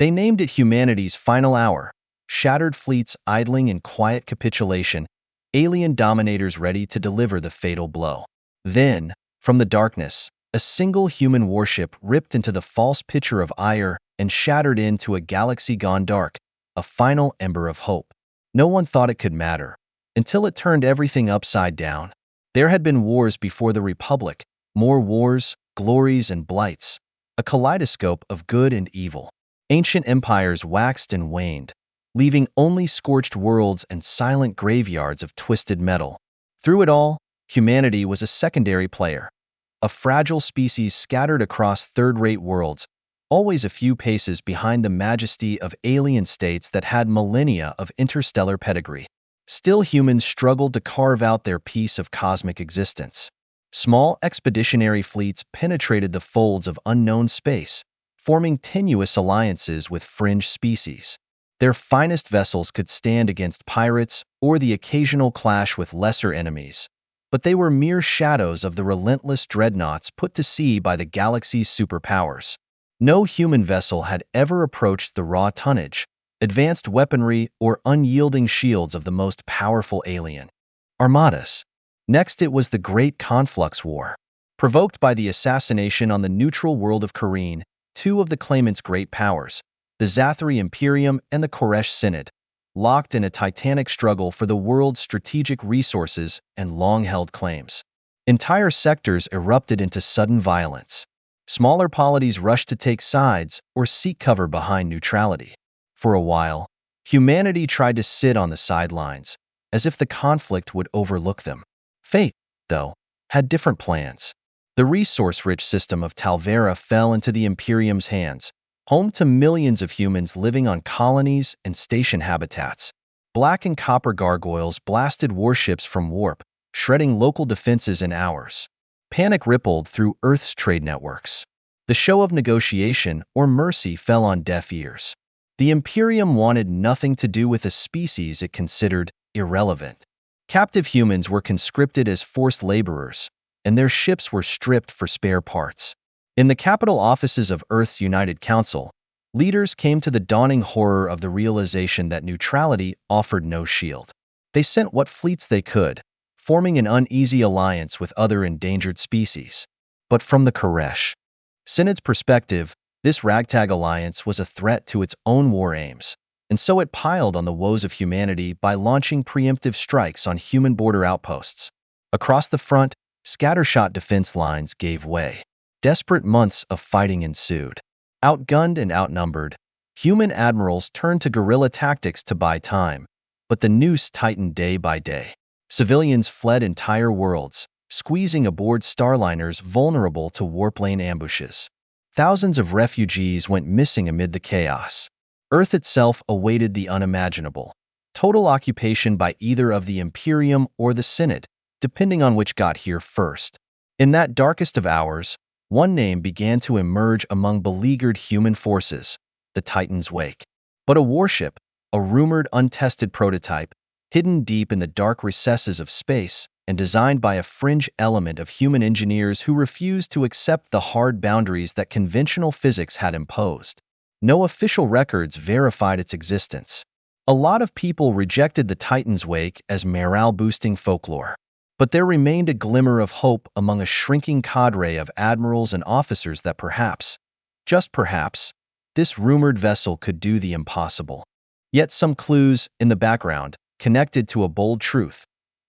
They named it humanity's final hour, shattered fleets idling in quiet capitulation, alien dominators ready to deliver the fatal blow. Then, from the darkness, a single human warship ripped into the false picture of ire and shattered into a galaxy gone dark, a final ember of hope. No one thought it could matter, until it turned everything upside down. There had been wars before the Republic, more wars, glories, and blights, a kaleidoscope of good and evil. Ancient empires waxed and waned, leaving only scorched worlds and silent graveyards of twisted metal. Through it all, humanity was a secondary player, a fragile species scattered across third-rate worlds, always a few paces behind the majesty of alien states that had millennia of interstellar pedigree. Still, humans struggled to carve out their piece of cosmic existence. Small expeditionary fleets penetrated the folds of unknown space, forming tenuous alliances with fringe species. Their finest vessels could stand against pirates or the occasional clash with lesser enemies, but they were mere shadows of the relentless dreadnoughts put to sea by the galaxy's superpowers. No human vessel had ever approached the raw tonnage, advanced weaponry, or unyielding shields of the most powerful alien armadas. Next, it was the Great Conflux War. Provoked by the assassination on the neutral world of Kareen, two of the claimant's great powers, the Zathari Imperium and the Koresh Synod, locked in a titanic struggle for the world's strategic resources and long-held claims. Entire sectors erupted into sudden violence. Smaller polities rushed to take sides or seek cover behind neutrality. For a while, humanity tried to sit on the sidelines, as if the conflict would overlook them. Fate, though, had different plans. The resource-rich system of Talvera fell into the Imperium's hands, home to millions of humans living on colonies and station habitats. Black and copper gargoyles blasted warships from warp, shredding local defenses in hours. Panic rippled through Earth's trade networks. The show of negotiation or mercy fell on deaf ears. The Imperium wanted nothing to do with a species it considered irrelevant. Captive humans were conscripted as forced laborers, and their ships were stripped for spare parts. In the capital offices of Earth's United Council, leaders came to the dawning horror of the realization that neutrality offered no shield. They sent what fleets they could, forming an uneasy alliance with other endangered species. But from the Koresh Synod's perspective, this ragtag alliance was a threat to its own war aims, and so it piled on the woes of humanity by launching preemptive strikes on human border outposts. Across the front, scattershot defense lines gave way. Desperate months of fighting ensued. Outgunned and outnumbered, human admirals turned to guerrilla tactics to buy time, but the noose tightened day by day. Civilians fled entire worlds, squeezing aboard starliners vulnerable to warplane ambushes. Thousands of refugees went missing amid the chaos. Earth itself awaited the unimaginable. Total occupation by either of the Imperium or the Synod, depending on which got here first. In that darkest of hours, one name began to emerge among beleaguered human forces, the Titan's Wake. But a warship, a rumored untested prototype, hidden deep in the dark recesses of space and designed by a fringe element of human engineers who refused to accept the hard boundaries that conventional physics had imposed. No official records verified its existence. A lot of people rejected the Titan's Wake as morale-boosting folklore. But there remained a glimmer of hope among a shrinking cadre of admirals and officers that perhaps, just perhaps, this rumored vessel could do the impossible. Yet some clues, in the background, connected to a bold truth.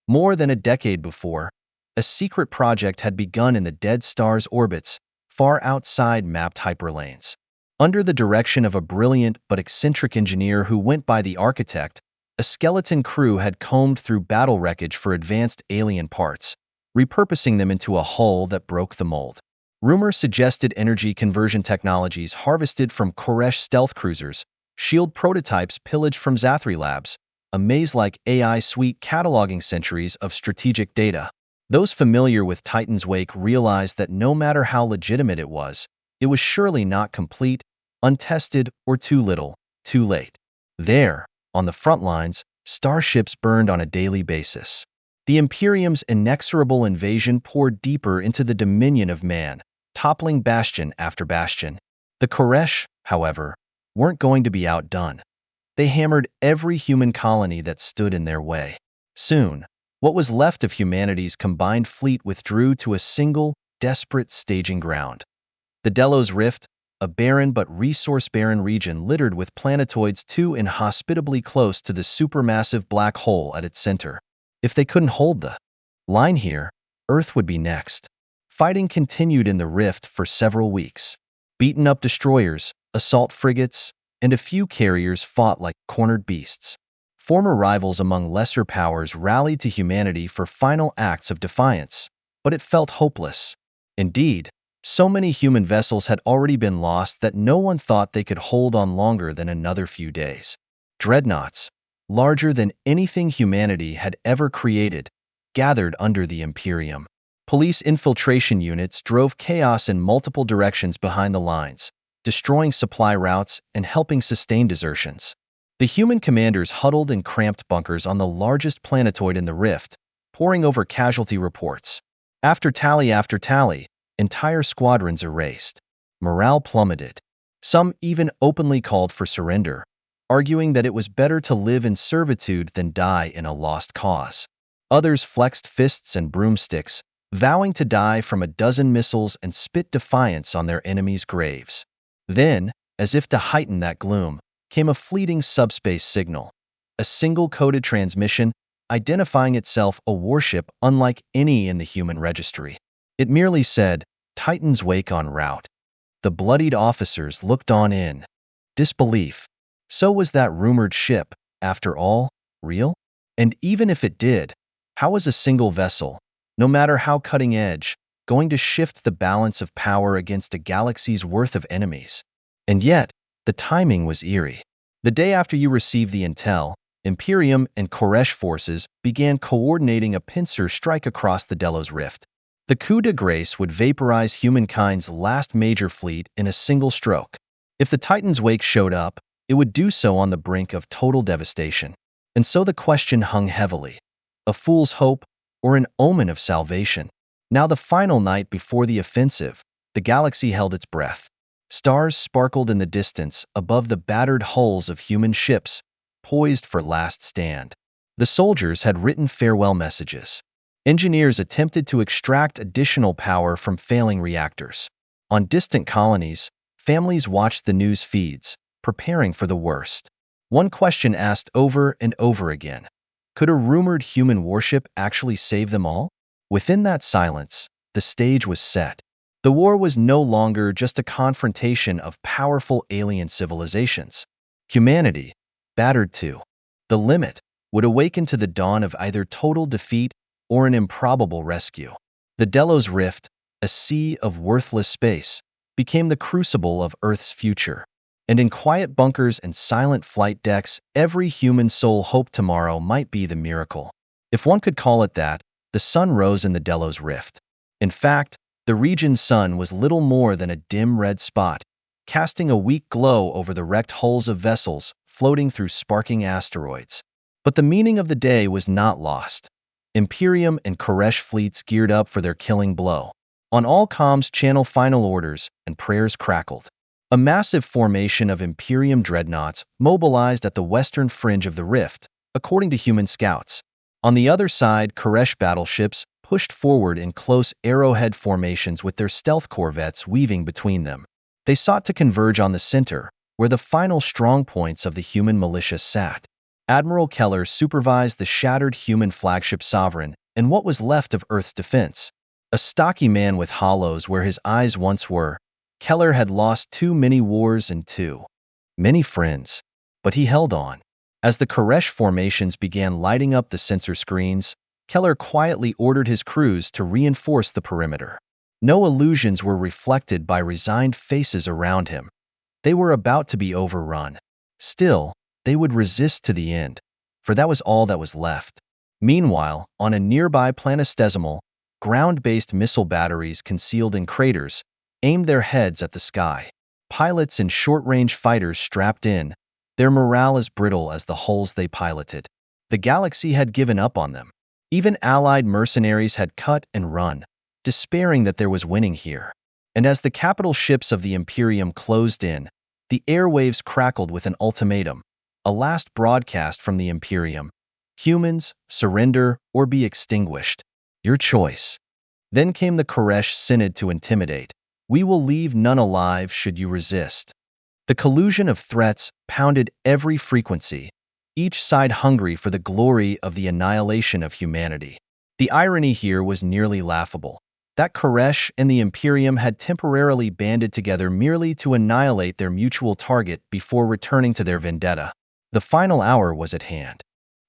More than a decade before, a secret project had begun in the dead star's orbits, far outside mapped hyperlanes. Under the direction of a brilliant but eccentric engineer who went by the Architect, a skeleton crew had combed through battle wreckage for advanced alien parts, repurposing them into a hull that broke the mold. Rumors suggested energy conversion technologies harvested from Koresh stealth cruisers, shield prototypes pillaged from Zathri labs, a maze-like AI suite cataloging centuries of strategic data. Those familiar with Titan's Wake realized that no matter how legitimate it was surely not complete, untested, or too little, too late. There, on the front lines, starships burned on a daily basis. The Imperium's inexorable invasion poured deeper into the dominion of man, toppling bastion after bastion. The Koresh, however, weren't going to be outdone. They hammered every human colony that stood in their way. Soon, what was left of humanity's combined fleet withdrew to a single, desperate staging ground. The Delos Rift, a barren but resource-barren region littered with planetoids too inhospitably close to the supermassive black hole at its center. If they couldn't hold the line here, Earth would be next. Fighting continued in the rift for several weeks. Beaten-up destroyers, assault frigates, and a few carriers fought like cornered beasts. Former rivals among lesser powers rallied to humanity for final acts of defiance, but it felt hopeless. Indeed, so many human vessels had already been lost that no one thought they could hold on longer than another few days. Dreadnoughts, larger than anything humanity had ever created, gathered under the Imperium. Police infiltration units drove chaos in multiple directions behind the lines, destroying supply routes and helping sustain desertions. The human commanders huddled in cramped bunkers on the largest planetoid in the rift, poring over casualty reports. After tally, entire squadrons erased. Morale plummeted. Some even openly called for surrender, arguing that it was better to live in servitude than die in a lost cause. Others flexed fists and broomsticks, vowing to die from a dozen missiles and spit defiance on their enemies' graves. Then, as if to heighten that gloom, came a fleeting subspace signal, a single coded transmission identifying itself a warship unlike any in the human registry. It merely said, "Titan's wake en route." The bloodied officers looked on in disbelief. So was that rumored ship, after all, real? And even if it did, how was a single vessel, no matter how cutting edge, going to shift the balance of power against a galaxy's worth of enemies? And yet, the timing was eerie. The day after you received the intel, Imperium and Koresh forces began coordinating a pincer strike across the Delos Rift. The coup de grace would vaporize humankind's last major fleet in a single stroke. If the Titan's wake showed up, it would do so on the brink of total devastation. And so the question hung heavily: a fool's hope or an omen of salvation? Now the final night before the offensive, the galaxy held its breath. Stars sparkled in the distance above the battered hulls of human ships, poised for last stand. The soldiers had written farewell messages. Engineers attempted to extract additional power from failing reactors. On distant colonies, families watched the news feeds, preparing for the worst. One question asked over and over again: could a rumored human warship actually save them all? Within that silence, the stage was set. The war was no longer just a confrontation of powerful alien civilizations. Humanity, battered to the limit, would awaken to the dawn of either total defeat or an improbable rescue. The Delos Rift, a sea of worthless space, became the crucible of Earth's future. And in quiet bunkers and silent flight decks, every human soul hoped tomorrow might be the miracle. If one could call it that, the sun rose in the Delos Rift. In fact, the region's sun was little more than a dim red spot, casting a weak glow over the wrecked hulls of vessels floating through sparking asteroids. But the meaning of the day was not lost. Imperium and Koresh fleets geared up for their killing blow. On all comms, channel final orders, and prayers crackled. A massive formation of Imperium dreadnoughts mobilized at the western fringe of the rift, according to human scouts. On the other side, Koresh battleships pushed forward in close arrowhead formations with their stealth corvettes weaving between them. They sought to converge on the center, where the final strong points of the human militia sat. Admiral Keller supervised the shattered human flagship Sovereign and what was left of Earth's defense. A stocky man with hollows where his eyes once were, Keller had lost too many wars and too many friends. But he held on. As the Koresh formations began lighting up the sensor screens, Keller quietly ordered his crews to reinforce the perimeter. No illusions were reflected by resigned faces around him. They were about to be overrun. Still, they would resist to the end, for that was all that was left. Meanwhile, on a nearby planetesimal, ground-based missile batteries concealed in craters aimed their heads at the sky. Pilots and short-range fighters strapped in, their morale as brittle as the hulls they piloted. The galaxy had given up on them. Even allied mercenaries had cut and run, despairing that there was winning here. And as the capital ships of the Imperium closed in, The airwaves crackled with an ultimatum, a last broadcast from the Imperium. Humans, surrender or be extinguished. Your choice. Then came the Koresh Synod to intimidate. We will leave none alive should you resist. The collusion of threats pounded every frequency, each side hungry for the glory of the annihilation of humanity. The irony here was nearly laughable. That Koresh and the Imperium had temporarily banded together merely to annihilate their mutual target before returning to their vendetta. The final hour was at hand.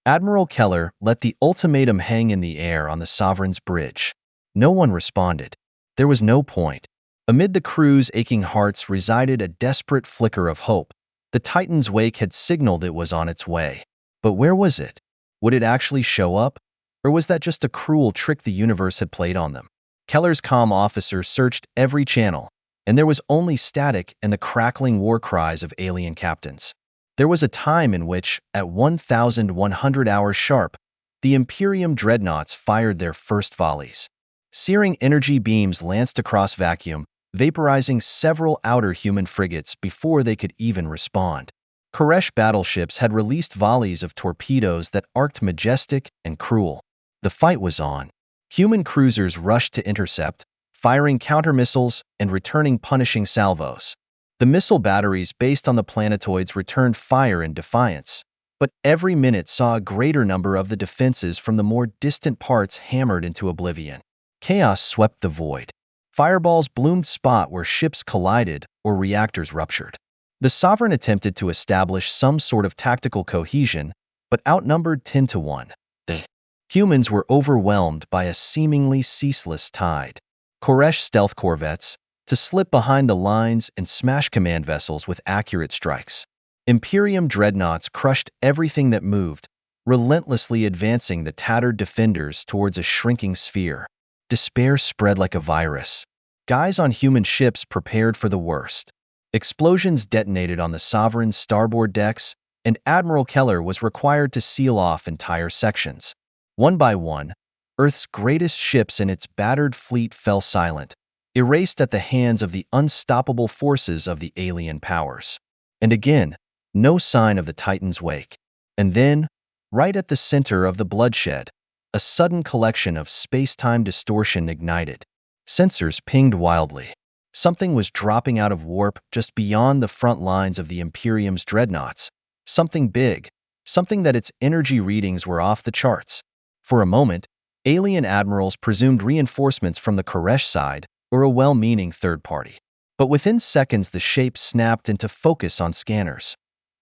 Admiral Keller let the ultimatum hang in the air on the Sovereign's bridge. No one responded. There was no point. Amid the crew's aching hearts resided a desperate flicker of hope. The Titan's wake had signaled it was on its way. But where was it? Would it actually show up? Or was that just a cruel trick the universe had played on them? Keller's comm officer searched every channel, and there was only static and the crackling war cries of alien captains. There was a time in which, at 1,100 hours sharp, the Imperium dreadnoughts fired their first volleys. Searing energy beams lanced across vacuum, vaporizing several outer human frigates before they could even respond. Koresh battleships had released volleys of torpedoes that arced majestic and cruel. The fight was on. Human cruisers rushed to intercept, firing countermissiles and returning punishing salvos. The missile batteries based on the planetoids returned fire in defiance, but every minute saw a greater number of the defenses from the more distant parts hammered into oblivion. Chaos swept the void. Fireballs bloomed spot where ships collided or reactors ruptured. The Sovereign attempted to establish some sort of tactical cohesion, but outnumbered 10 to 1. The humans were overwhelmed by a seemingly ceaseless tide. Koresh stealth corvettes, to slip behind the lines and smash command vessels with accurate strikes. Imperium dreadnoughts crushed everything that moved, relentlessly advancing the tattered defenders towards a shrinking sphere. Despair spread like a virus. Guys on human ships prepared for the worst. Explosions detonated on the Sovereign's starboard decks, and Admiral Keller was required to seal off entire sections. One by one, Earth's greatest ships and its battered fleet fell silent, erased at the hands of the unstoppable forces of the alien powers. And again, no sign of the Titan's wake. And then, right at the center of the bloodshed, a sudden collection of space-time distortion ignited. Sensors pinged wildly. Something was dropping out of warp just beyond the front lines of the Imperium's dreadnoughts. Something big, something that its energy readings were off the charts. For a moment, alien admirals presumed reinforcements from the Koresh side, or a well-meaning third party. But within seconds the shape snapped into focus on scanners.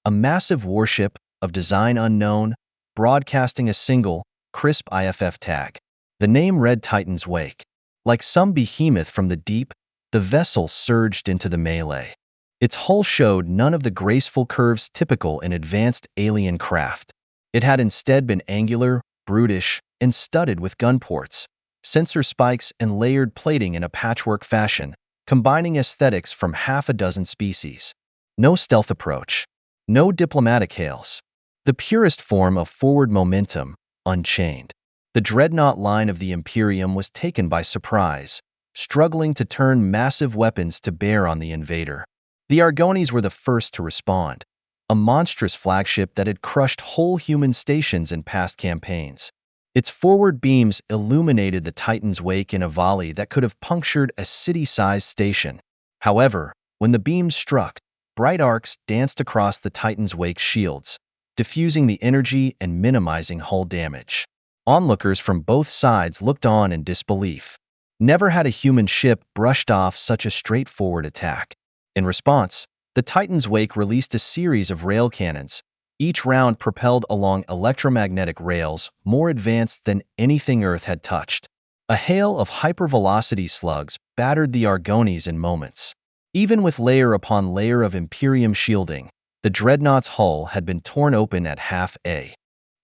A massive warship, of design unknown, broadcasting a single, crisp IFF tag. The name read Titan's Wake. Like some behemoth from the deep, the vessel surged into the melee. Its hull showed none of the graceful curves typical in advanced alien craft. It had instead been angular, brutish, and studded with gun ports, sensor spikes, and layered plating in a patchwork fashion, combining aesthetics from half a dozen species. No stealth approach. No diplomatic hails. The purest form of forward momentum, unchained. The dreadnought line of the Imperium was taken by surprise, struggling to turn massive weapons to bear on the invader. The Argonis were the first to respond, a monstrous flagship that had crushed whole human stations in past campaigns. Its forward beams illuminated the Titan's wake in a volley that could have punctured a city-sized station. However, when the beams struck, bright arcs danced across the Titan's wake's shields, diffusing the energy and minimizing hull damage. Onlookers from both sides looked on in disbelief. Never had a human ship brushed off such a straightforward attack. In response, the Titan's wake released a series of rail cannons, each round propelled along electromagnetic rails more advanced than anything Earth had touched. A hail of hypervelocity slugs battered the Argonis in moments. Even with layer upon layer of Imperium shielding, the dreadnought's hull had been torn open at half a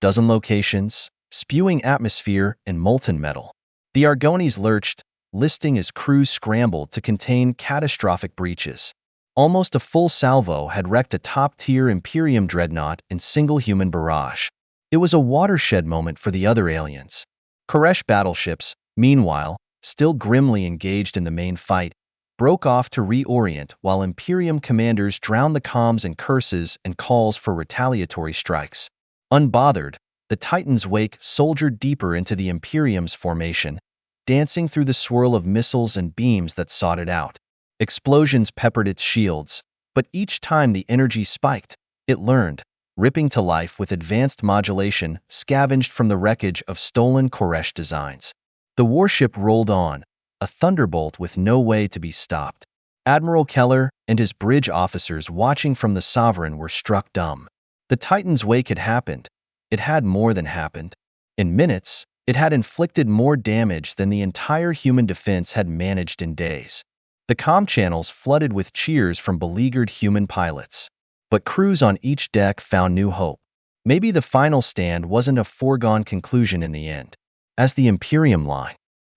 dozen locations, spewing atmosphere and molten metal. The Argonis lurched, listing as crews scrambled to contain catastrophic breaches. Almost a full salvo had wrecked a top-tier Imperium dreadnought in single human barrage. It was a watershed moment for the other aliens. Koresh battleships, meanwhile, still grimly engaged in the main fight, broke off to reorient while Imperium commanders drowned the comms in curses and calls for retaliatory strikes. Unbothered, the Titan's wake soldiered deeper into the Imperium's formation, dancing through the swirl of missiles and beams that sought it out. Explosions peppered its shields, but each time the energy spiked, it learned, ripping to life with advanced modulation scavenged from the wreckage of stolen Koresh designs. The warship rolled on, a thunderbolt with no way to be stopped. Admiral Keller and his bridge officers watching from the Sovereign were struck dumb. The Titan's wake had happened. It had more than happened. In minutes, it had inflicted more damage than the entire human defense had managed in days. The comm channels flooded with cheers from beleaguered human pilots. But crews on each deck found new hope. Maybe the final stand wasn't a foregone conclusion in the end. As the Imperium line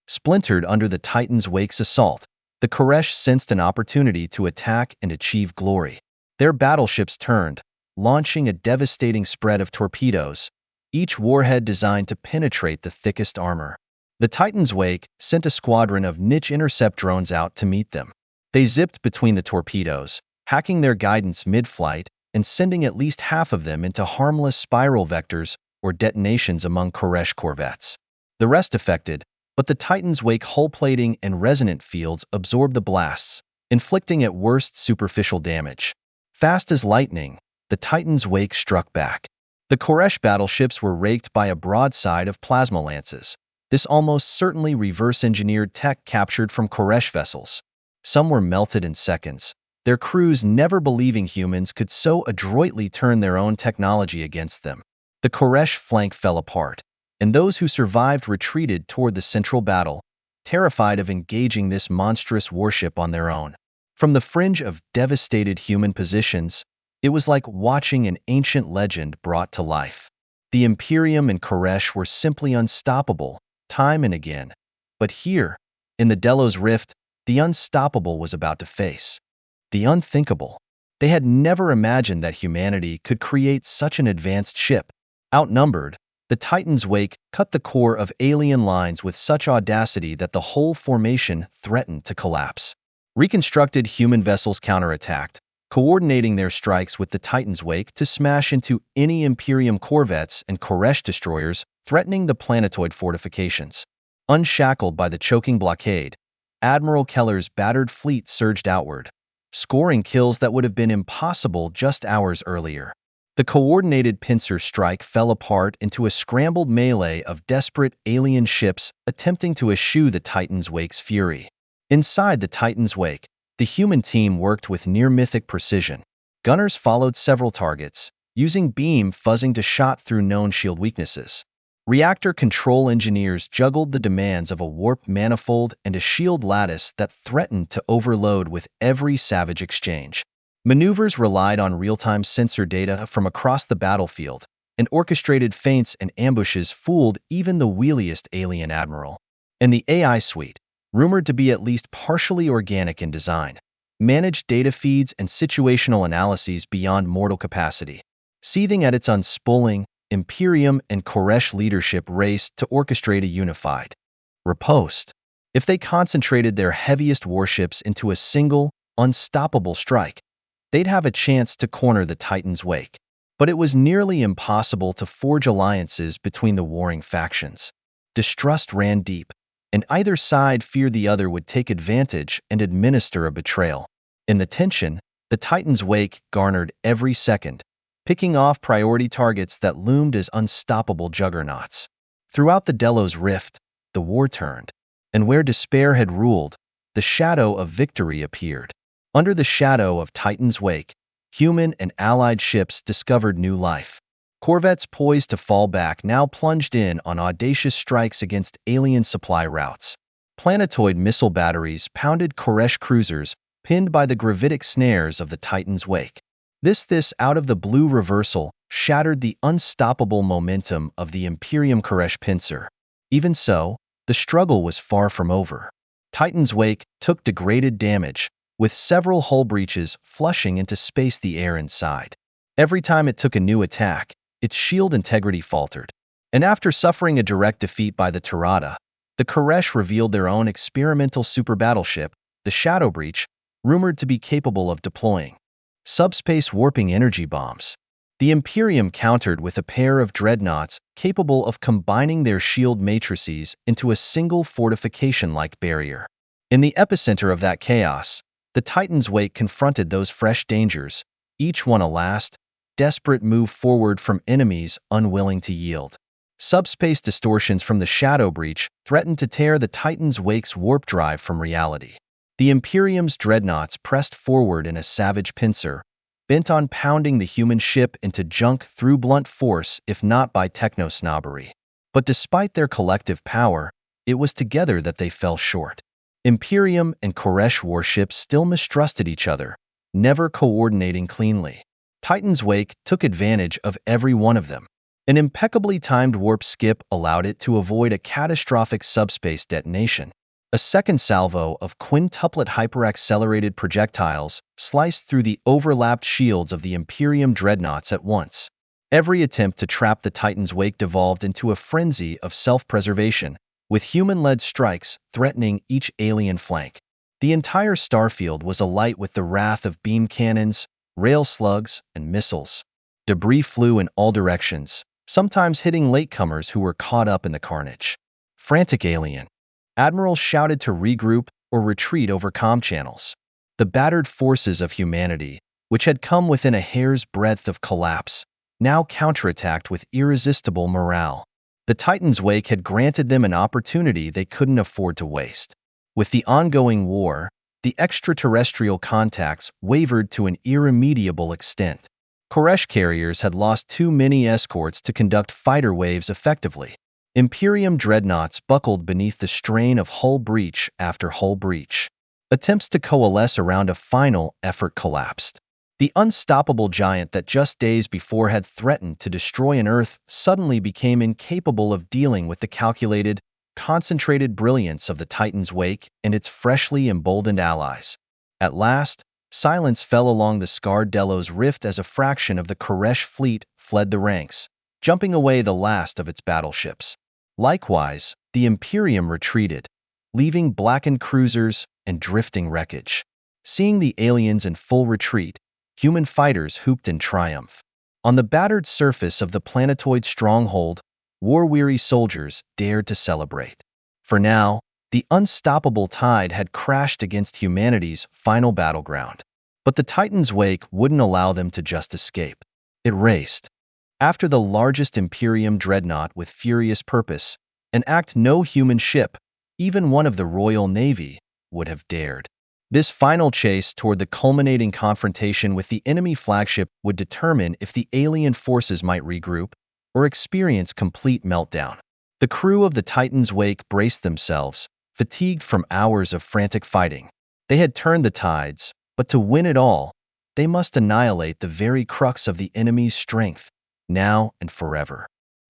splintered under the Titan's wake's assault, the Koresh sensed an opportunity to attack and achieve glory. Their battleships turned, launching a devastating spread of torpedoes, each warhead designed to penetrate the thickest armor. The Titan's wake sent a squadron of niche intercept drones out to meet them. They zipped between the torpedoes, hacking their guidance mid-flight and sending at least half of them into harmless spiral vectors or detonations among Koresh corvettes. The rest affected, but the Titan's wake hull plating and resonant fields absorbed the blasts, inflicting at worst superficial damage. Fast as lightning, the Titan's wake struck back. The Koresh battleships were raked by a broadside of plasma lances. This almost certainly reverse-engineered tech captured from Koresh vessels. Some were melted in seconds, their crews never believing humans could so adroitly turn their own technology against them. The Koresh flank fell apart, and those who survived retreated toward the central battle, terrified of engaging this monstrous warship on their own. From the fringe of devastated human positions, it was like watching an ancient legend brought to life. The Imperium and Koresh were simply unstoppable, time and again. But here, in the Delos Rift, the unstoppable was about to face the unthinkable. They had never imagined that humanity could create such an advanced ship. Outnumbered, the Titan's wake cut the core of alien lines with such audacity that the whole formation threatened to collapse. Reconstructed human vessels counterattacked, coordinating their strikes with the Titan's wake to smash into any Imperium corvettes and Koresh destroyers threatening the planetoid fortifications. Unshackled by the choking blockade, Admiral Keller's battered fleet surged outward, scoring kills that would have been impossible just hours earlier. The coordinated pincer strike fell apart into a scrambled melee of desperate alien ships attempting to eschew the Titan's wake's fury. Inside the Titan's wake, the human team worked with near-mythic precision. Gunners followed several targets, using beam fuzzing to shot through known shield weaknesses. Reactor control engineers juggled the demands of a warp manifold and a shield lattice that threatened to overload with every savage exchange. Maneuvers relied on real-time sensor data from across the battlefield, and orchestrated feints and ambushes fooled even the wheeliest alien admiral. And the AI suite, rumored to be at least partially organic in design, managed data feeds and situational analyses beyond mortal capacity. Seething at its unspooling, Imperium and Koresh leadership raced to orchestrate a unified riposte. If they concentrated their heaviest warships into a single, unstoppable strike, they'd have a chance to corner the Titan's wake. But it was nearly impossible to forge alliances between the warring factions. Distrust ran deep, and either side feared the other would take advantage and administer a betrayal. In the tension, the Titan's wake garnered every second, picking off priority targets that loomed as unstoppable juggernauts. Throughout the Delos Rift, the war turned, and where despair had ruled, the shadow of victory appeared. Under the shadow of Titan's wake, human and allied ships discovered new life. Corvettes poised to fall back now plunged in on audacious strikes against alien supply routes. Planetoid missile batteries pounded Koresh cruisers, pinned by the gravitic snares of the Titan's wake. This out-of-the-blue reversal shattered the unstoppable momentum of the Imperium Koresh pincer. Even so, the struggle was far from over. Titan's wake took degraded damage, with several hull breaches flushing into space the air inside. Every time it took a new attack, its shield integrity faltered. And after suffering a direct defeat by the Tirada, the Koresh revealed their own experimental super battleship, the Shadow Breach, rumored to be capable of deploying subspace warping energy bombs. The Imperium countered with a pair of dreadnoughts capable of combining their shield matrices into a single fortification-like barrier. In the epicenter of that chaos, the Titan's Wake confronted those fresh dangers, each one a last, desperate move forward from enemies unwilling to yield. Subspace distortions from the Shadow Breach threatened to tear the Titan's Wake's warp drive from reality. The Imperium's dreadnoughts pressed forward in a savage pincer, bent on pounding the human ship into junk through blunt force if not by techno-snobbery. But despite their collective power, it was together that they fell short. Imperium and Koresh warships still mistrusted each other, never coordinating cleanly. Titan's Wake took advantage of every one of them. An impeccably timed warp skip allowed it to avoid a catastrophic subspace detonation. A second salvo of quintuplet hyperaccelerated projectiles sliced through the overlapped shields of the Imperium dreadnoughts at once. Every attempt to trap the Titan's Wake devolved into a frenzy of self-preservation, with human-led strikes threatening each alien flank. The entire starfield was alight with the wrath of beam cannons, rail slugs, and missiles. Debris flew in all directions, sometimes hitting latecomers who were caught up in the carnage. Frantic alien admirals shouted to regroup or retreat over comm channels. The battered forces of humanity, which had come within a hair's breadth of collapse, now counterattacked with irresistible morale. The Titan's Wake had granted them an opportunity they couldn't afford to waste. With the ongoing war, the extraterrestrial contacts wavered to an irremediable extent. Koresh carriers had lost too many escorts to conduct fighter waves effectively. Imperium dreadnoughts buckled beneath the strain of hull breach after hull breach. Attempts to coalesce around a final effort collapsed. The unstoppable giant that just days before had threatened to destroy an Earth suddenly became incapable of dealing with the calculated, concentrated brilliance of the Titan's Wake and its freshly emboldened allies. At last, silence fell along the scarred Delos rift as a fraction of the Koresh fleet fled the ranks, jumping away the last of its battleships. Likewise, the Imperium retreated, leaving blackened cruisers and drifting wreckage. Seeing the aliens in full retreat, human fighters whooped in triumph. On the battered surface of the planetoid stronghold, war-weary soldiers dared to celebrate. For now, the unstoppable tide had crashed against humanity's final battleground. But the Titan's Wake wouldn't allow them to just escape. It raced. After the largest Imperium dreadnought with furious purpose, an act no human ship, even one of the Royal Navy, would have dared. This final chase toward the culminating confrontation with the enemy flagship would determine if the alien forces might regroup or experience complete meltdown. The crew of the Titan's Wake braced themselves, fatigued from hours of frantic fighting. They had turned the tides, but to win it all, they must annihilate the very crux of the enemy's strength, now and forever.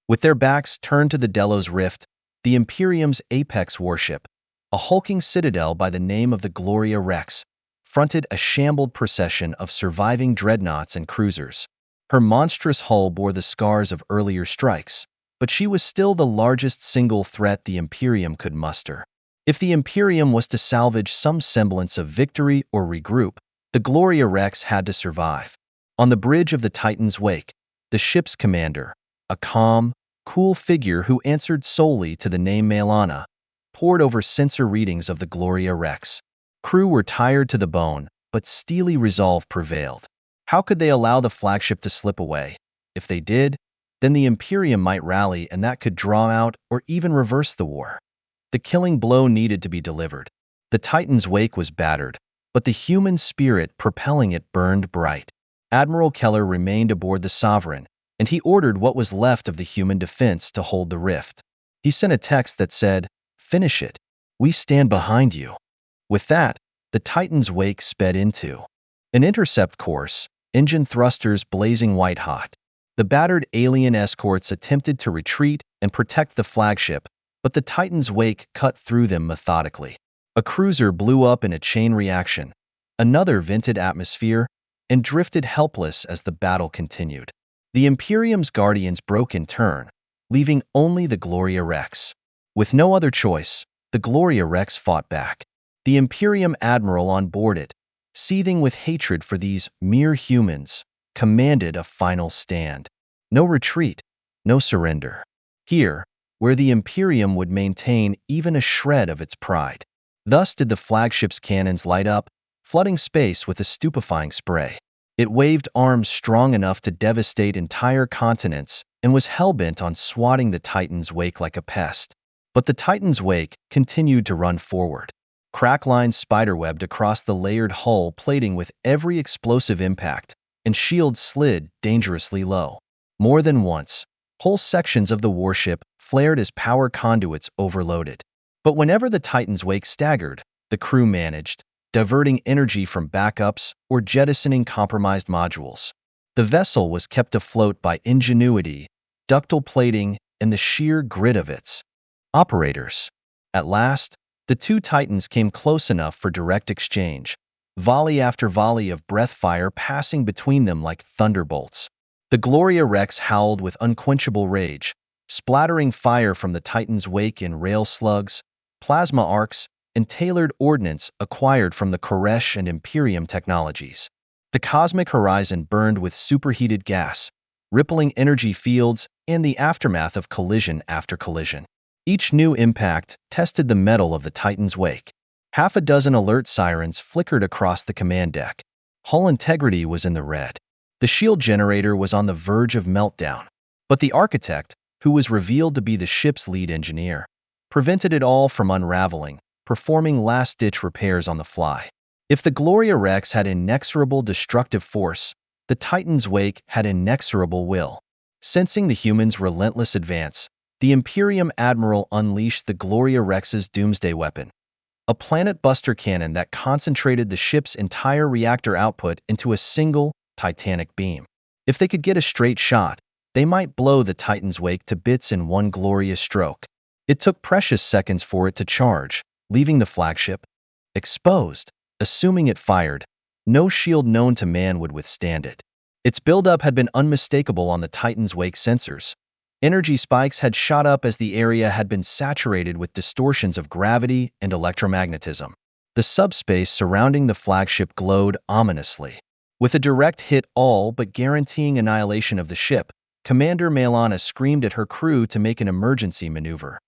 With their backs turned to the Delos Rift, the Imperium's apex warship, a hulking citadel by the name of the Gloria Rex, fronted a shambled procession of surviving dreadnoughts and cruisers. Her monstrous hull bore the scars of earlier strikes, but she was still the largest single threat the Imperium could muster. If the Imperium was to salvage some semblance of victory or regroup, the Gloria Rex had to survive. On the bridge of the Titan's Wake, the ship's commander, a calm, cool figure who answered solely to the name Melana, pored over sensor readings of the Gloria Rex. Crew were tired to the bone, but steely resolve prevailed. How could they allow the flagship to slip away? If they did, then the Imperium might rally and that could draw out or even reverse the war. The killing blow needed to be delivered. The Titan's Wake was battered, but the human spirit propelling it burned bright. Admiral Keller remained aboard the Sovereign, and he ordered what was left of the human defense to hold the rift. He sent a text that said, "Finish it. We stand behind you." With that, the Titan's Wake sped into an intercept course, engine thrusters blazing white-hot. The battered alien escorts attempted to retreat and protect the flagship, but the Titan's Wake cut through them methodically. A cruiser blew up in a chain reaction, another vented atmosphere, and drifted helpless as the battle continued. The Imperium's guardians broke in turn, leaving only the Gloria Rex. With no other choice, the Gloria Rex fought back. The Imperium admiral on board it, seething with hatred for these mere humans, commanded a final stand. No retreat, no surrender. Here, where the Imperium would maintain even a shred of its pride. Thus did the flagship's cannons light up, flooding space with a stupefying spray. It waved arms strong enough to devastate entire continents and was hellbent on swatting the Titan's wake like a pest. But the Titan's wake continued to run forward. Crack lines spiderwebbed across the layered hull plating with every explosive impact, and shields slid dangerously low. More than once, whole sections of the warship flared as power conduits overloaded. But whenever the Titan's wake staggered, the crew managed, diverting energy from backups or jettisoning compromised modules. The vessel was kept afloat by ingenuity, ductile plating, and the sheer grit of its operators. At last, the two Titans came close enough for direct exchange, volley after volley of breath fire passing between them like thunderbolts. The Gloria Rex howled with unquenchable rage, splattering fire from the Titan's wake in rail slugs, plasma arcs, and tailored ordnance acquired from the Koresh and Imperium technologies. The cosmic horizon burned with superheated gas, rippling energy fields, and the aftermath of collision after collision. Each new impact tested the mettle of the Titan's wake. Half a dozen alert sirens flickered across the command deck. Hull integrity was in the red. The shield generator was on the verge of meltdown. But the architect, who was revealed to be the ship's lead engineer, prevented it all from unraveling, performing last-ditch repairs on the fly. If the Gloria Rex had inexorable destructive force, the Titan's wake had inexorable will. Sensing the humans' relentless advance, the Imperium admiral unleashed the Gloria Rex's doomsday weapon, a planet-buster cannon that concentrated the ship's entire reactor output into a single, titanic beam. If they could get a straight shot, they might blow the Titan's wake to bits in one glorious stroke. It took precious seconds for it to charge, leaving the flagship exposed. Assuming it fired, no shield known to man would withstand it. Its buildup had been unmistakable on the Titan's wake sensors. Energy spikes had shot up as the area had been saturated with distortions of gravity and electromagnetism. The subspace surrounding the flagship glowed ominously. With a direct hit all but guaranteeing annihilation of the ship, Commander Maelana screamed at her crew to make an emergency maneuver.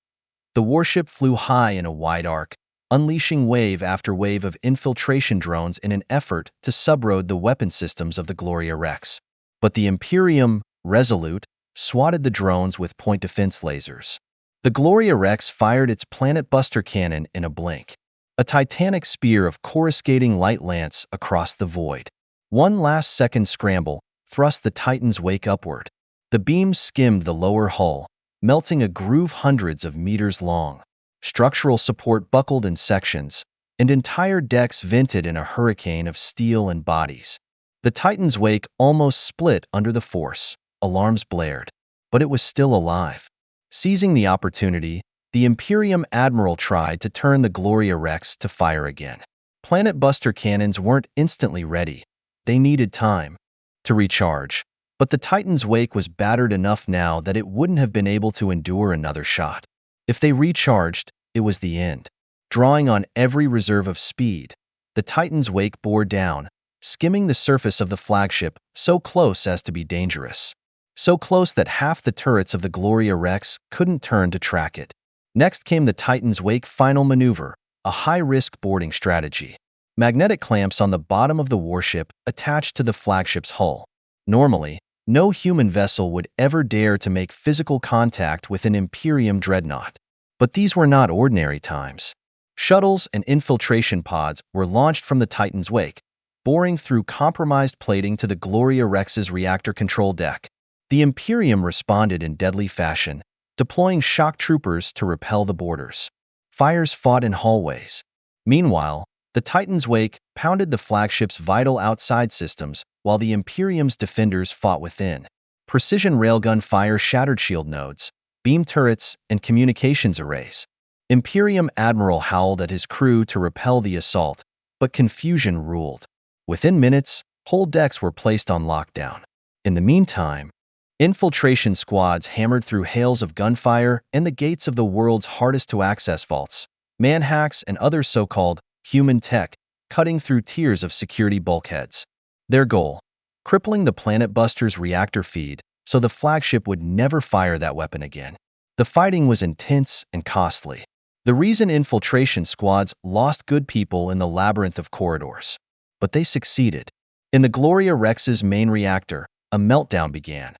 The warship flew high in a wide arc, unleashing wave after wave of infiltration drones in an effort to subroad the weapon systems of the Gloria Rex. But the Imperium, resolute, swatted the drones with point defense lasers. The Gloria Rex fired its planet-buster cannon in a blink, a titanic spear of coruscating light lance across the void. One last-second scramble thrust the Titan's wake upward. The beams skimmed the lower hull, melting a groove hundreds of meters long. Structural support buckled in sections, and entire decks vented in a hurricane of steel and bodies. The Titan's wake almost split under the force. Alarms blared, but it was still alive. Seizing the opportunity, the Imperium admiral tried to turn the Gloria Rex to fire again. Planet-buster cannons weren't instantly ready. They needed time to recharge, but the Titan's wake was battered enough now that it wouldn't have been able to endure another shot. If they recharged, it was the end. Drawing on every reserve of speed, the Titan's wake bore down, skimming the surface of the flagship so close as to be dangerous. So close that half the turrets of the Gloria Rex couldn't turn to track it. Next came the Titan's wake final maneuver, a high-risk boarding strategy. Magnetic clamps on the bottom of the warship attached to the flagship's hull. Normally, no human vessel would ever dare to make physical contact with an Imperium dreadnought. But these were not ordinary times. Shuttles and infiltration pods were launched from the Titan's wake, boring through compromised plating to the Gloria Rex's reactor control deck. The Imperium responded in deadly fashion, deploying shock troopers to repel the boarders. Fires fought in hallways. Meanwhile, the Titan's wake pounded the flagship's vital outside systems while the Imperium's defenders fought within. Precision railgun fire shattered shield nodes, beam turrets, and communications arrays. Imperium Admiral howled at his crew to repel the assault, but confusion ruled. Within minutes, whole decks were placed on lockdown. In the meantime, infiltration squads hammered through hails of gunfire and the gates of the world's hardest-to-access vaults. Manhacks and other so-called human tech, cutting through tiers of security bulkheads. Their goal: crippling the Planet Buster's reactor feed so the flagship would never fire that weapon again. The fighting was intense and costly. The reason infiltration squads lost good people in the labyrinth of corridors. But they succeeded. In the Gloria Rex's main reactor, a meltdown began,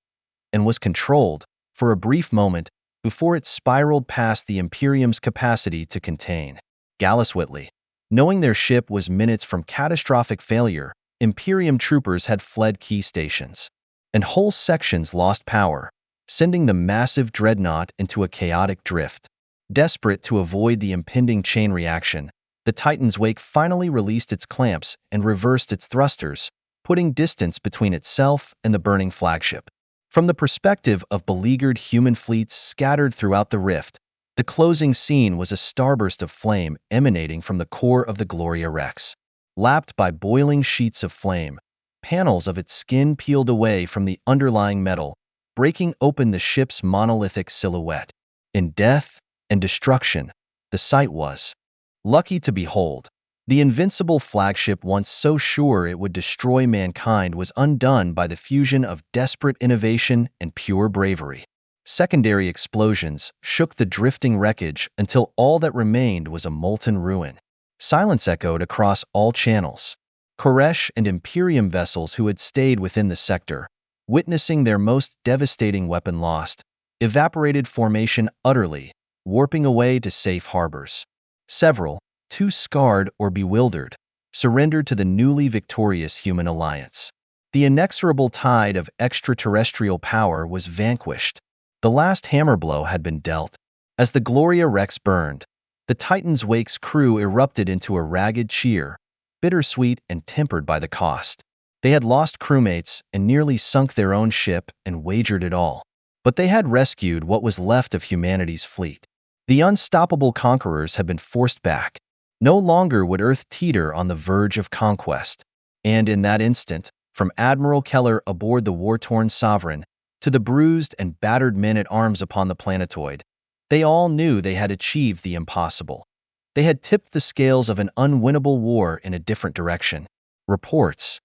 and was controlled, for a brief moment, before it spiraled past the Imperium's capacity to contain. Gallus Whitley. Knowing their ship was minutes from catastrophic failure, Imperium troopers had fled key stations, and whole sections lost power, sending the massive dreadnought into a chaotic drift. Desperate to avoid the impending chain reaction, the Titan's wake finally released its clamps and reversed its thrusters, putting distance between itself and the burning flagship. From the perspective of beleaguered human fleets scattered throughout the rift, the closing scene was a starburst of flame emanating from the core of the Gloria Rex. Lapped by boiling sheets of flame, panels of its skin peeled away from the underlying metal, breaking open the ship's monolithic silhouette. In death and destruction, the sight was lucky to behold. The invincible flagship, once so sure it would destroy mankind, was undone by the fusion of desperate innovation and pure bravery. Secondary explosions shook the drifting wreckage until all that remained was a molten ruin. Silence echoed across all channels. Koresh and Imperium vessels who had stayed within the sector, witnessing their most devastating weapon lost, evaporated formation utterly, warping away to safe harbors. Several, too scarred or bewildered, surrendered to the newly victorious human alliance. The inexorable tide of extraterrestrial power was vanquished. The last hammer blow had been dealt. As the Gloria Rex burned, the Titan's wake's crew erupted into a ragged cheer, bittersweet and tempered by the cost. They had lost crewmates and nearly sunk their own ship and wagered it all. But they had rescued what was left of humanity's fleet. The unstoppable conquerors had been forced back. No longer would Earth teeter on the verge of conquest. And in that instant, from Admiral Keller aboard the war-torn Sovereign to the bruised and battered men-at-arms upon the planetoid, they all knew they had achieved the impossible. They had tipped the scales of an unwinnable war in a different direction. Reports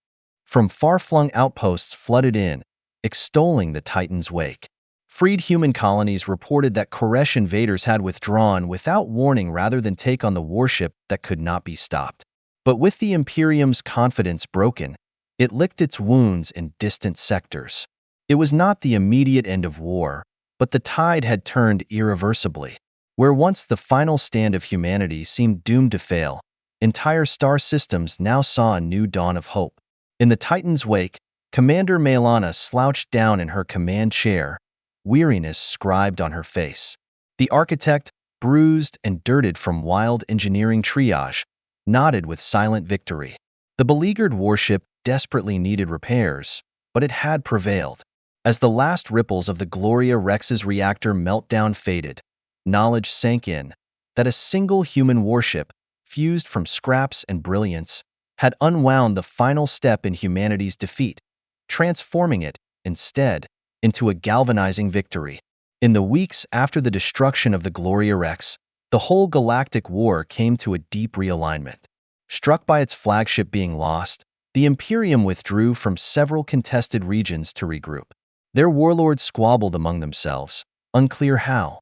from far-flung outposts flooded in, extolling the Titan's wake. Freed human colonies reported that Koresh invaders had withdrawn without warning rather than take on the warship that could not be stopped. But with the Imperium's confidence broken, it licked its wounds in distant sectors. It was not the immediate end of war, but the tide had turned irreversibly. Where once the final stand of humanity seemed doomed to fail, entire star systems now saw a new dawn of hope. In the Titan's wake, Commander Maelana slouched down in her command chair, weariness scribed on her face. The architect, bruised and dirted from wild engineering triage, nodded with silent victory. The beleaguered warship desperately needed repairs, but it had prevailed. As the last ripples of the Gloria Rex's reactor meltdown faded, knowledge sank in that a single human warship, fused from scraps and brilliance, had unwound the final step in humanity's defeat, transforming it, instead, into a galvanizing victory. In the weeks after the destruction of the Gloria Rex, the whole galactic war came to a deep realignment. Struck by its flagship being lost, the Imperium withdrew from several contested regions to regroup. Their warlords squabbled among themselves, unclear how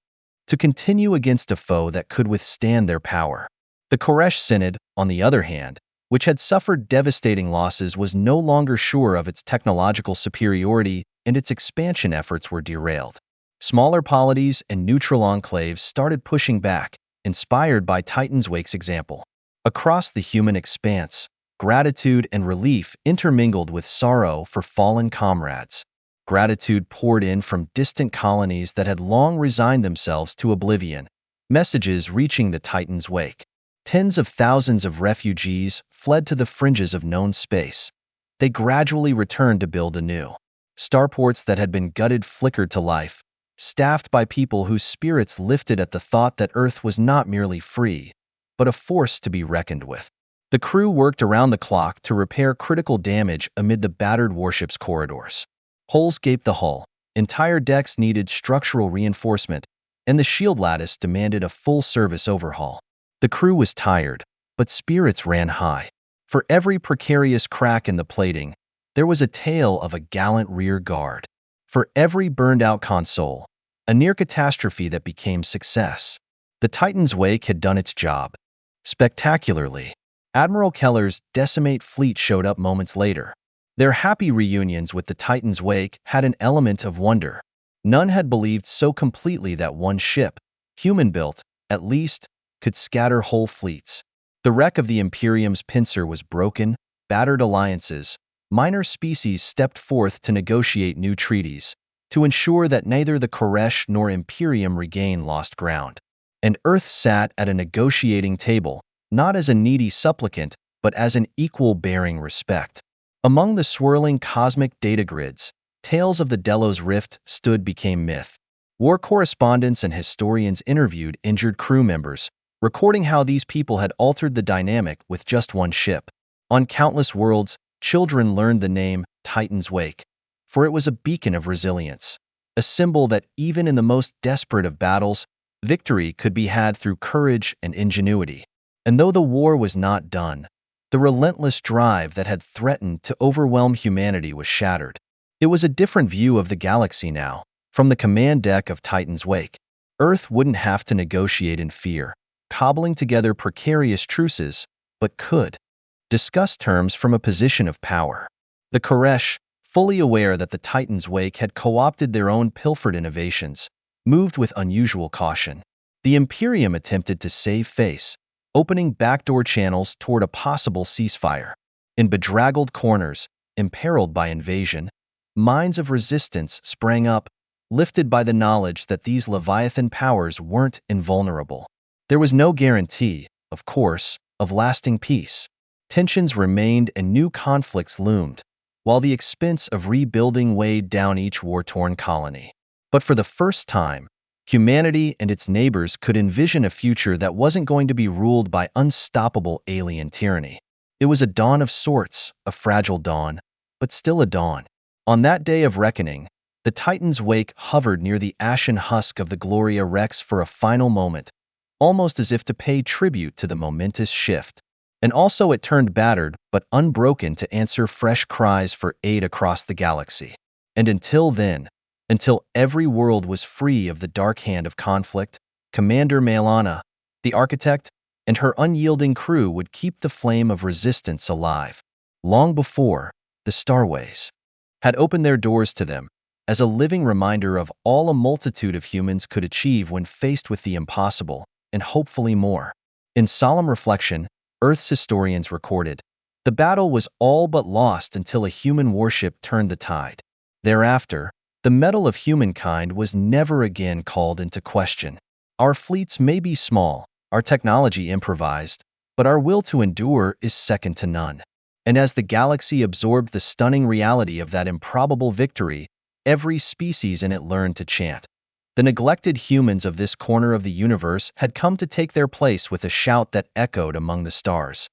to continue against a foe that could withstand their power. The Koresh Synod, on the other hand, which had suffered devastating losses, was no longer sure of its technological superiority, and its expansion efforts were derailed. Smaller polities and neutral enclaves started pushing back, inspired by Titan's Wake's example. Across the human expanse, gratitude and relief intermingled with sorrow for fallen comrades. Gratitude poured in from distant colonies that had long resigned themselves to oblivion, messages reaching the Titan's wake. Tens of thousands of refugees fled to the fringes of known space. They gradually returned to build anew. Starports that had been gutted flickered to life, staffed by people whose spirits lifted at the thought that Earth was not merely free, but a force to be reckoned with. The crew worked around the clock to repair critical damage amid the battered warship's corridors. Holes gaped the hull, entire decks needed structural reinforcement, and the shield lattice demanded a full-service overhaul. The crew was tired, but spirits ran high. For every precarious crack in the plating, there was a tale of a gallant rear guard. For every burned-out console, a near catastrophe that became success. The Titan's wake had done its job. Spectacularly. Admiral Keller's decimate fleet showed up moments later. Their happy reunions with the Titan's wake had an element of wonder. None had believed so completely that one ship, human-built, at least, could scatter whole fleets. The wreck of the Imperium's pincer was broken, battered alliances, minor species stepped forth to negotiate new treaties, to ensure that neither the Koresh nor Imperium regain lost ground. And Earth sat at a negotiating table, not as a needy supplicant, but as an equal bearing respect. Among the swirling cosmic data grids, tales of the Delos Rift became myth. War correspondents and historians interviewed injured crew members, recording how these people had altered the dynamic with just one ship. On countless worlds, children learned the name Titan's Wake, for it was a beacon of resilience, a symbol that even in the most desperate of battles, victory could be had through courage and ingenuity. And though the war was not done, the relentless drive that had threatened to overwhelm humanity was shattered. It was a different view of the galaxy now. From the command deck of Titan's Wake, Earth wouldn't have to negotiate in fear, cobbling together precarious truces, but could discuss terms from a position of power. The Koresh, fully aware that the Titan's Wake had co-opted their own pilfered innovations, moved with unusual caution. The Imperium attempted to save face, opening backdoor channels toward a possible ceasefire. In bedraggled corners, imperiled by invasion, minds of resistance sprang up, lifted by the knowledge that these Leviathan powers weren't invulnerable. There was no guarantee, of course, of lasting peace. Tensions remained and new conflicts loomed, while the expense of rebuilding weighed down each war-torn colony. But for the first time, humanity and its neighbors could envision a future that wasn't going to be ruled by unstoppable alien tyranny. It was a dawn of sorts, a fragile dawn, but still a dawn. On that day of reckoning, the Titan's Wake hovered near the ashen husk of the Gloria Rex for a final moment, almost as if to pay tribute to the momentous shift. And also it turned battered but unbroken to answer fresh cries for aid across the galaxy. And until then, until every world was free of the dark hand of conflict, Commander Maelana, the architect, and her unyielding crew would keep the flame of resistance alive. Long before, the Starways had opened their doors to them, as a living reminder of all a multitude of humans could achieve when faced with the impossible, and hopefully more. In solemn reflection, Earth's historians recorded, the battle was all but lost until a human warship turned the tide. Thereafter, the mettle of humankind was never again called into question. Our fleets may be small, our technology improvised, but our will to endure is second to none. And as the galaxy absorbed the stunning reality of that improbable victory, every species in it learned to chant. The neglected humans of this corner of the universe had come to take their place with a shout that echoed among the stars.